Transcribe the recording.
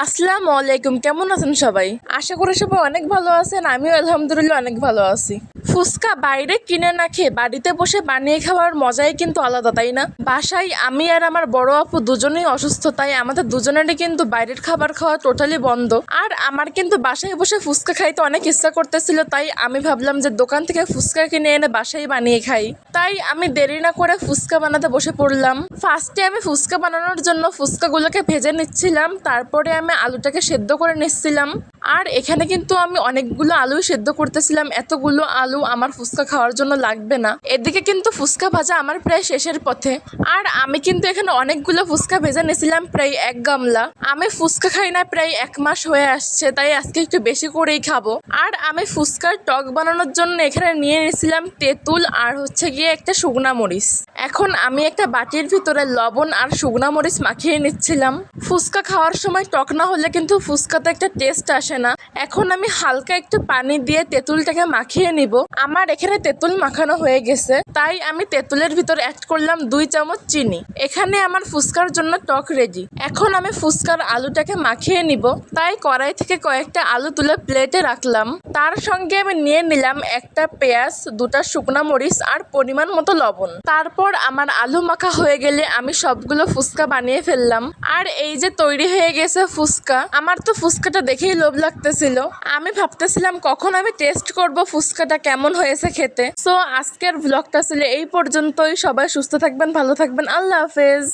আসসালামু আলাইকুম, কেমন আছেন সবাই? আশা করি সবাই অনেক ভালো আছেন। আমিও আলহামদুলিল্লাহ অনেক ভালো আছি। ফুচকা বাইরে কিনে না খেয়ে বাড়িতে বসে বানিয়ে খাওয়ার মজাই কিন্তু আলাদা, তাই না? বাসায় আমি আর আমার বড় আপু দুজনেই অসুস্থ, তাই আমাদের দুজনেরই কিন্তু বাইরের খাবার খাওয়া টোটালি বন্ধ। আর আমার কিন্তু বাসায় বসে ফুচকা খাইতে অনেক ইচ্ছা করতেছিল, তাই আমি ভাবলাম যে দোকান থেকে ফুচকা কিনে এনে বাসায় বানিয়ে খাই। তাই আমি দেরি না করে ফুচকা বানাতে বসে পড়লাম। ফার্স্টে আমি ফুচকা বানানোর জন্য ফুচকাগুলোকে ভেজে নিচ্ছিলাম, তারপরে আমি আলুটাকে সেদ্ধ করে নিচ্ছিলাম। আর এখানে কিন্তু আমি অনেকগুলো আলু সেদ্ধ করতেছিলাম, এতগুলো আলু আমার ফুচকা খাওয়ার জন্য লাগবে না। এদিকে কিন্তু ফুচকা ভাজা আমার প্রায় শেষের পথে। আর আমি কিন্তু এখানে অনেকগুলো ফুচকা ভেজে নিয়েছিলাম, প্রায় 1 গামলা। আমি ফুচকা খাই না প্রায় 1 মাস হয়ে আসছে, তাই আজকে একটু বেশি করেই খাবো। আর আমি ফুচকার টক বানানোর জন্য এখানে নিয়ে নিয়েছিলাম তেঁতুল আর হচ্ছে গিয়ে একটা শুকনা মরিচ। এখন আমি একটা বাটির ভিতরে লবণ আর শুকনা মরিচ মাখিয়ে নিচ্ছিলাম। ফুচকা খাওয়ার সময় টক না হলে কিন্তু ফুচকাতে একটা টেস্ট আসে না। এখন আমি হালকা একটু পানি দিয়ে তেঁতুলটাকে মাখিয়ে নিব। আমার এখানে তেঁতুল মাখানো হয়ে গেছে, তাই আমি তেঁতুলের ভিতরে অ্যাড করলাম 2 চামচ চিনি। এখানে আমার ফুচকার জন্য টক রেডি। এখন আমি ফুচকার আলুটাকে মাখিয়ে নিব, তাই কড়াই থেকে কয়েকটা আলু তুলে প্লেটে রাখলাম। তার সঙ্গে আমি নিয়ে নিলাম একটা পেঁয়াজ, 2টা শুকনা মরিচ আর পরিমাণ মতো লবণ। তারপর আমার আলু মাখা হয়ে গেলে আমি সবগুলো ফুচকা বানিয়ে ফেললাম। আর এই যে তৈরি হয়ে গেছে ফুচকা। আমার তো ফুচকাটা দেখেই লোভ লাগতেছিল। আমি ভাবতেছিলাম কখন আমি টেস্ট করব ফুচকাটা কেমন হয়েছে খেতে। সো আজকের ভ্লগটা ছিল এই পর্যন্তই। সবাই সুস্থ থাকবেন, ভালো থাকবেন। আল্লাহ হাফেজ।